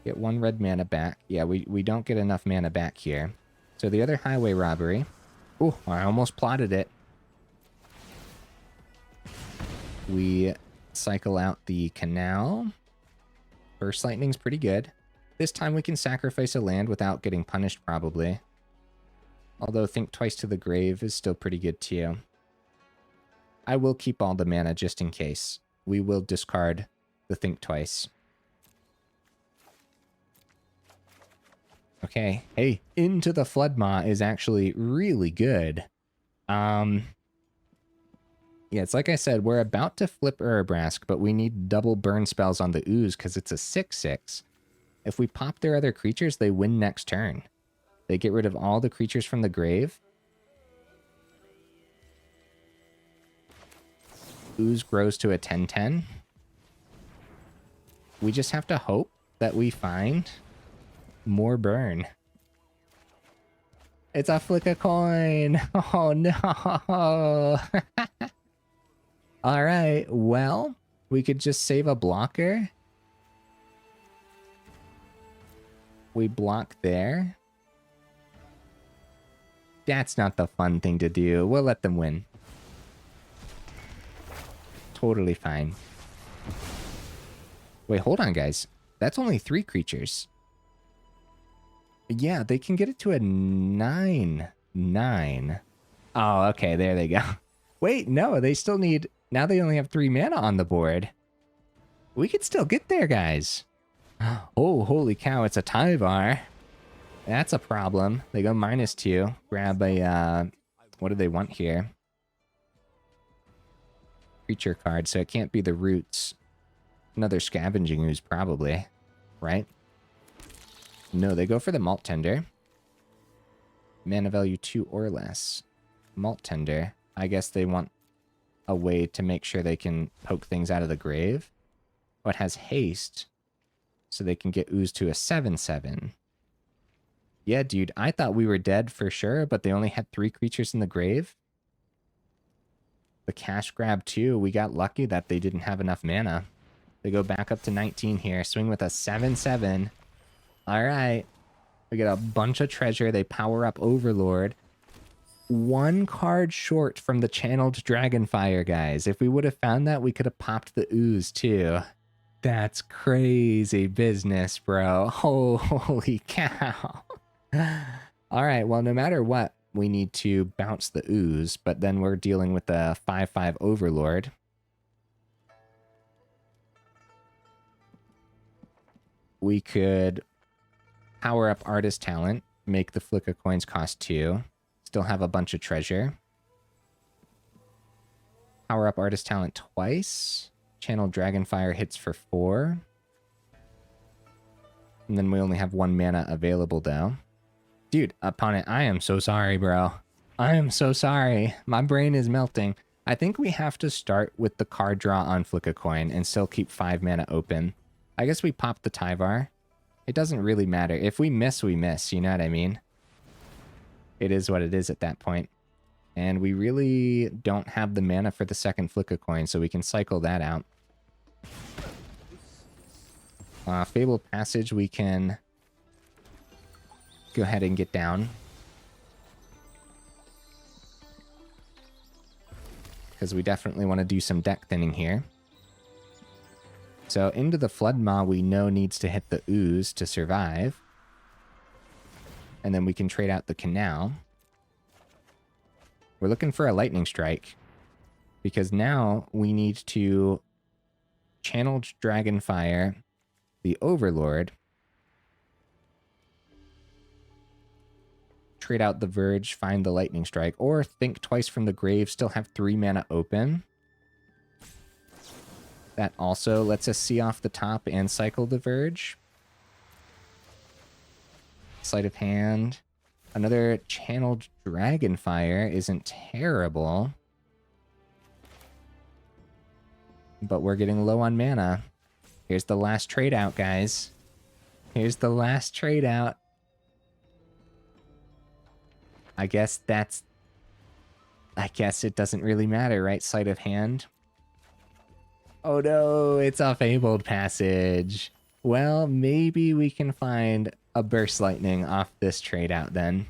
Get 1 red mana back. Yeah, we don't get enough mana back here. So the other Highway Robbery. Ooh, I almost plotted it. We cycle out the Canal. Burst Lightning's pretty good. This time we can sacrifice a land without getting punished, probably. Although Think Twice to the Grave is still pretty good too. I will keep all the mana just in case. We will discard the Think Twice. Okay. Hey, Into the Flood Maw is actually really good. Yeah, it's like I said, we're about to flip Urabrask, but we need double burn spells on the Ooze because it's a 6/6. If we pop their other creatures, they win next turn. They get rid of all the creatures from the grave. Ooze grows to a 10/10. We just have to hope that we find more burn. It's a Flick a Coin. Oh, no. All right, well, we could just save a blocker. We block there. That's not the fun thing to do. We'll let them win. Totally fine. Wait, hold on, guys. That's only 3 creatures. Yeah, they can get it to a 9/9. Oh, okay, there they go. Wait, no, they still need... Now they only have 3 mana on the board. We could still get there, guys. Oh, holy cow, it's a Tyvar. That's a problem. They go -2. Grab a, what do they want here? Creature card, so it can't be the Roots. Another Scavenging Ooze, probably. Right? No, they go for the Malt Tender. Mana value 2 or less. Malt Tender. I guess they want a way to make sure they can poke things out of the grave. Oh, it has haste, so they can get Ooze to a 7/7. Yeah, dude, I thought we were dead for sure, but they only had 3 creatures in the grave. The cash grab too, we got lucky that they didn't have enough mana. They go back up to 19 here. Swing with a 7/7. All right. We get a bunch of treasure. They power up Overlord. One card short from the Channeled Dragonfire, guys. If we would have found that, we could have popped the ooze too. That's crazy business, bro. Holy cow. All right, well, no matter what, we need to bounce the ooze, but then we're dealing with the 5/5 Overlord. We could power up Artist Talent, make the Flick of Coins cost 2, still have a bunch of treasure. Power up Artist Talent twice. Channel Dragonfire hits for 4. And then we only have 1 mana available, though. Dude, opponent, I am so sorry, bro. I am so sorry. My brain is melting. I think we have to start with the card draw on Flick a Coin and still keep 5 mana open. I guess we pop the Tyvar. It doesn't really matter. If we miss, we miss. You know what I mean? It is what it is at that point. And we really don't have the mana for the second Flick a Coin, so we can cycle that out. Fabled Passage, we can go ahead and get down. Because we definitely want to do some deck thinning here. So Into the Flood Maw we know needs to hit the ooze to survive. And then we can trade out the canal. We're looking for a lightning strike. Because now we need to Channeled Dragonfire the Overlord. Trade out the Verge, find the lightning strike, or think twice from the grave, still have 3 mana open. That also lets us see off the top and cycle the Verge. Sleight of Hand. Another Channeled Dragonfire isn't terrible. But we're getting low on mana. Here's the last trade out, guys. Here's the last trade out. I guess it doesn't really matter, right? Sleight of Hand. Oh no, it's a Fabled Passage. Well, maybe we can find a Burst Lightning off this trade out then.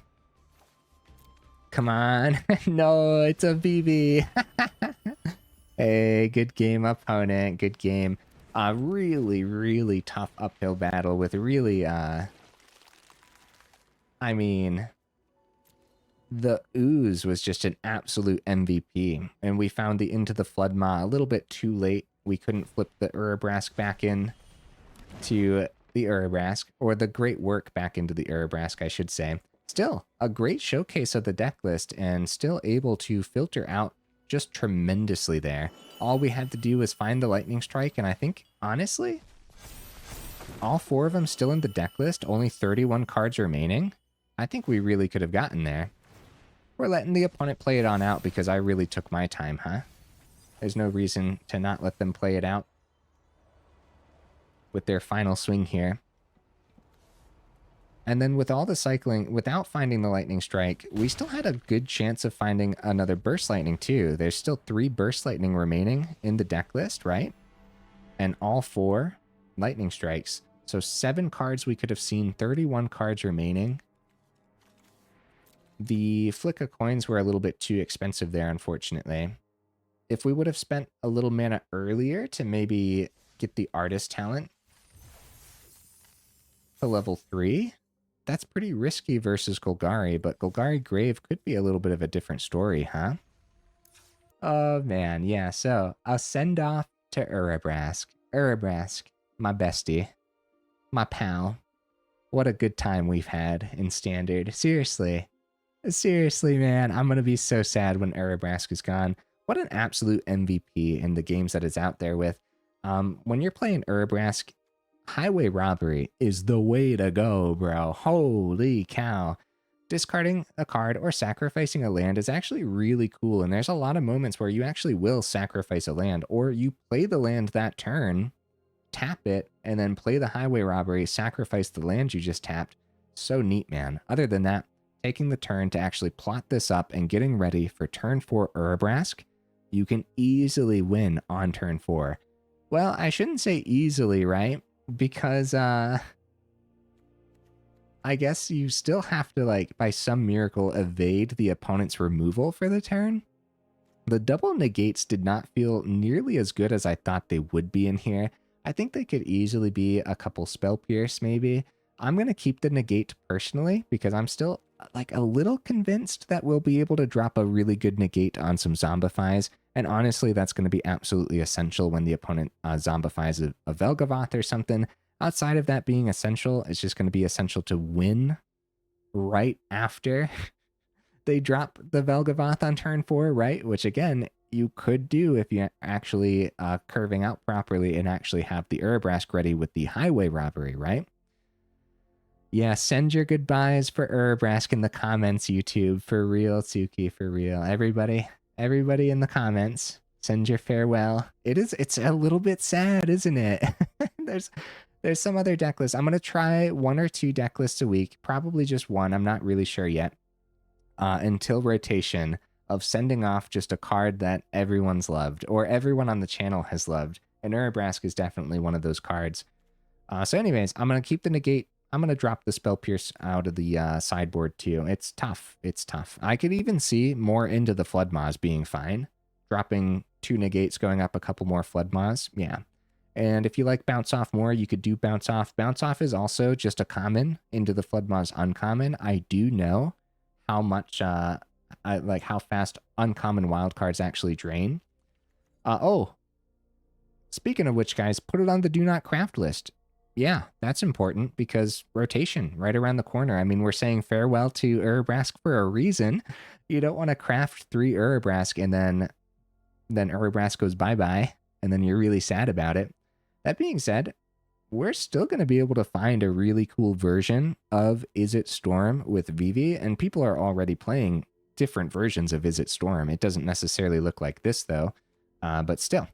Come on. No, it's a Vivi. Hey, good game, opponent. Good game. Really, really tough uphill battle with really, I mean, the ooze was just an absolute MVP. And we found the Into the Flood Maw a little bit too late. We couldn't flip the Urabrask back in to the Urabrask, or the great work back into the Urabrask, I should say. Still, a great showcase of the deck list, and still able to filter out just tremendously there. All we had to do was find the Lightning Strike, and I think, honestly, all 4 of them still in the deck list, only 31 cards remaining. I think we really could have gotten there. We're letting the opponent play it on out because I really took my time, huh? There's no reason to not let them play it out with their final swing here. And then with all the cycling, without finding the Lightning Strike, we still had a good chance of finding another Burst Lightning too. There's still 3 Burst Lightning remaining in the deck list, right? And all 4 Lightning Strikes. So 7 cards we could have seen, 31 cards remaining. The Flick of Coins were a little bit too expensive there, unfortunately. If we would have spent a little mana earlier to maybe get the Artist Talent to level 3, that's pretty risky versus Golgari, but Golgari Grave could be a little bit of a different story, huh? Oh man, yeah, so a send-off to Urabrask. Urabrask, my bestie, my pal. What a good time we've had in Standard. Seriously. Seriously, man, I'm gonna be so sad when Urabrask is gone. What an absolute MVP in the games that it's out there with. When you're playing Urabrask, Highway Robbery is the way to go, bro. Holy cow. Discarding a card or sacrificing a land is actually really cool, and there's a lot of moments where you actually will sacrifice a land, or you play the land that turn, tap it, and then play the Highway Robbery, sacrifice the land you just tapped. So neat, man. Other than that, taking the turn to actually plot this up and getting ready for turn 4 Urabrask, you can easily win on turn 4. Well, I shouldn't say easily, right? Because I guess you still have to, like, by some miracle, evade the opponent's removal for the turn. The double negates did not feel nearly as good as I thought they would be in here. I think they could easily be a couple spell pierce, maybe. I'm going to keep the negate personally because I'm still like a little convinced that we'll be able to drop a really good negate on some zombifies. And honestly, that's going to be absolutely essential when the opponent zombifies a Velgavoth or something. Outside of that being essential, it's just going to be essential to win right after they drop the Velgavoth on turn 4, right? Which again, you could do if you actually curving out properly and actually have the Urabrask ready with the Highway Robbery, right? Yeah, send your goodbyes for Urabrask in the comments, YouTube. For real, Tsuki, for real. Everybody in the comments, send your farewell. It's a little bit sad, isn't it? There's some other deck lists. I'm going to try 1 or 2 deck lists a week, probably just one. I'm not really sure yet. Until rotation of sending off just a card that everyone's loved or everyone on the channel has loved. And Urabrask is definitely one of those cards. So anyways, I'm going to keep the negate. I'm going to drop the Spell Pierce out of the sideboard too. It's tough. It's tough. I could even see more Into the Flood Maws being fine. Dropping 2 negates, going up a couple more Flood Maws. Yeah. And if you like Bounce Off more, you could do Bounce Off. Bounce Off is also just a common. Into the Flood Maws uncommon. I do know how much, like how fast uncommon wildcards actually drain. Oh, speaking of which, guys, put it on the Do Not Craft list. Yeah, that's important because rotation right around the corner. I mean, we're saying farewell to Urabrask for a reason. You don't want to craft 3 Urabrask and then Urabrask goes bye-bye and then you're really sad about it. That being said, we're still going to be able to find a really cool version of Izzet Storm with Vivi, and people are already playing different versions of Izzet Storm. It doesn't necessarily look like this, though, but still.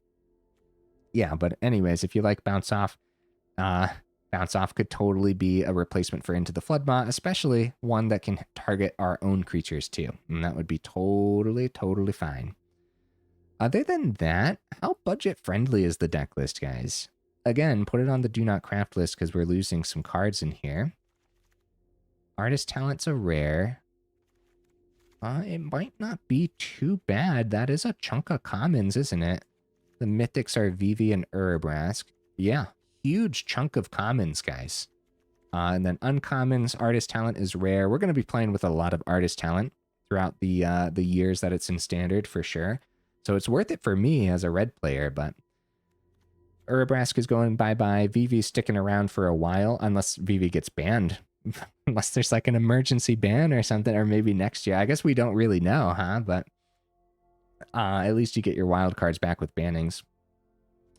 Yeah, but anyways, if you like Bounce Off could totally be a replacement for Into the Flood Maw, especially one that can target our own creatures, too, and that would be totally, totally fine. Other than that, how budget-friendly is the deck list, guys? Again, put it on the Do Not Craft list because we're losing some cards in here. Artist Talent's a rare. It might not be too bad. That is a chunk of commons, isn't it? The mythics are Vivi and Urabrask. Yeah, huge chunk of commons, guys. And then uncommons, Artist Talent is rare. We're going to be playing with a lot of Artist Talent throughout the years that it's in Standard, for sure. So it's worth it for me as a red player, but Urabrask is going bye-bye. Vivi's sticking around for a while, unless Vivi gets banned. Unless there's like an emergency ban or something, or maybe next year. I guess we don't really know, huh? But at least you get your wild cards back with bannings.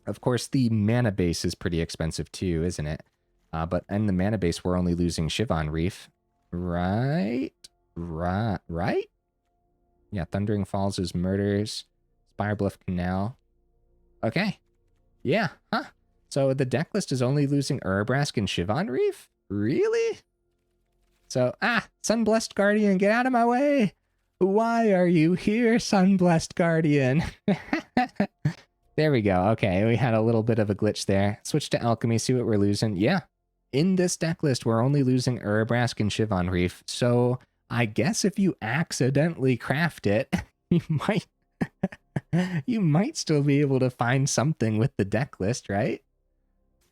Of course, the mana base is pretty expensive too, isn't it? But in the mana base, we're only losing Shivan Reef. Right? Right? Yeah, Thundering Falls is Murders. Spirebluff Canal. Okay. Yeah, huh? So the deck list is only losing Urabrask and Shivan Reef? Really? So, Sunblessed Guardian, get out of my way! Why are you here, Sunblessed Guardian? There we go. Okay, we had a little bit of a glitch there. Switch to Alchemy, see what we're losing. Yeah, in this deck list, we're only losing Urabrask and Shivan Reef. So I guess if you accidentally craft it, you might... you might still be able to find something with the deck list, right?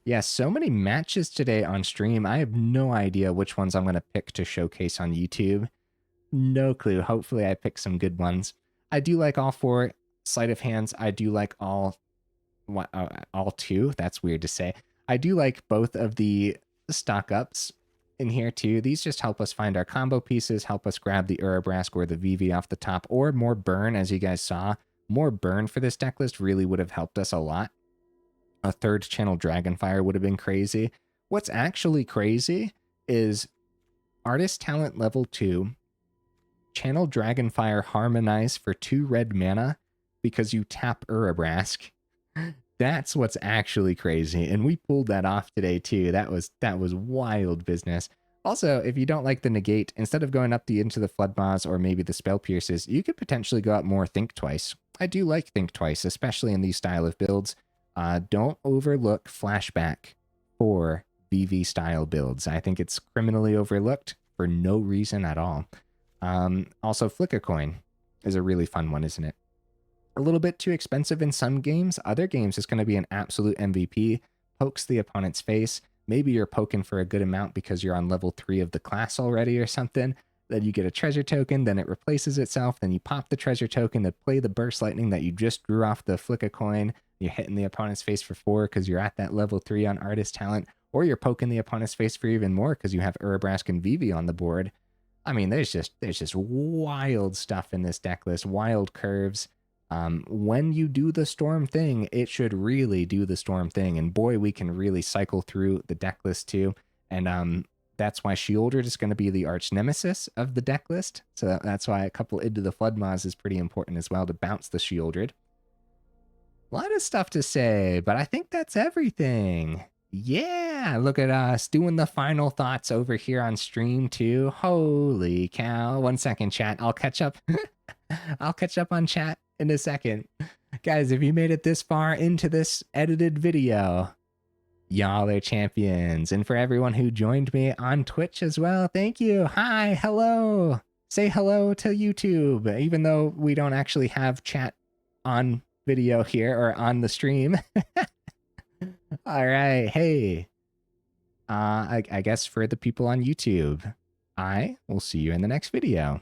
Yeah, so many matches today on stream. I have no idea which ones I'm going to pick to showcase on YouTube. No clue. Hopefully I pick some good ones. I do like all 4 Sleight of Hands. I do like all 2. That's weird to say. I do like both of the stock ups in here too. These just help us find our combo pieces, help us grab the Urabrask or the Vivi off the top, or more burn, as you guys saw. More burn for this deck list really would have helped us a lot. A 3rd Channeled Dragonfire would have been crazy. What's actually crazy is Artist Talent level 2, Channeled Dragonfire Harmonize for 2 red mana because you tap Urabrask. That's what's actually crazy, and we pulled that off today too. That was wild business. Also, if you don't like the negate, instead of going up the Into the Flood Maws or maybe the Spell Pierces, you could potentially go up more Think Twice. I do like Think Twice, especially in these style of builds. Don't overlook Flashback for VV style builds. I think it's criminally overlooked for no reason at all. Also, Flick a Coin is a really fun one, isn't it? A little bit too expensive in some games. Other games, it's going to be an absolute MVP. Pokes the opponent's face. Maybe you're poking for a good amount because you're on level 3 of the class already or something. Then you get a treasure token, then it replaces itself, then you pop the treasure token to play the Burst Lightning that you just drew off the Flick a Coin. You're hitting the opponent's face for 4 because you're at that level 3 on Artist Talent, or you're poking the opponent's face for even more because you have Urabrask and Vivi on the board. I mean, there's just wild stuff in this deck list, wild curves. When you do the Storm thing, it should really do the Storm thing. And boy, we can really cycle through the deck list too. And that's why Shieldred is going to be the arch nemesis of the deck list. So that's why a couple Into the Flood Maws is pretty important as well to bounce the Shieldred. A lot of stuff to say, but I think that's everything. Yeah, look at us doing the final thoughts over here on stream too. Holy cow. 1 second, chat. I'll catch up. I'll catch up on chat in a second. Guys, if you made it this far into this edited video, y'all are champions. And for everyone who joined me on Twitch as well, thank you. Hi, hello. Say hello to YouTube, even though we don't actually have chat on video here or on the stream. All right. Hey, I guess for the people on YouTube, I will see you in the next video.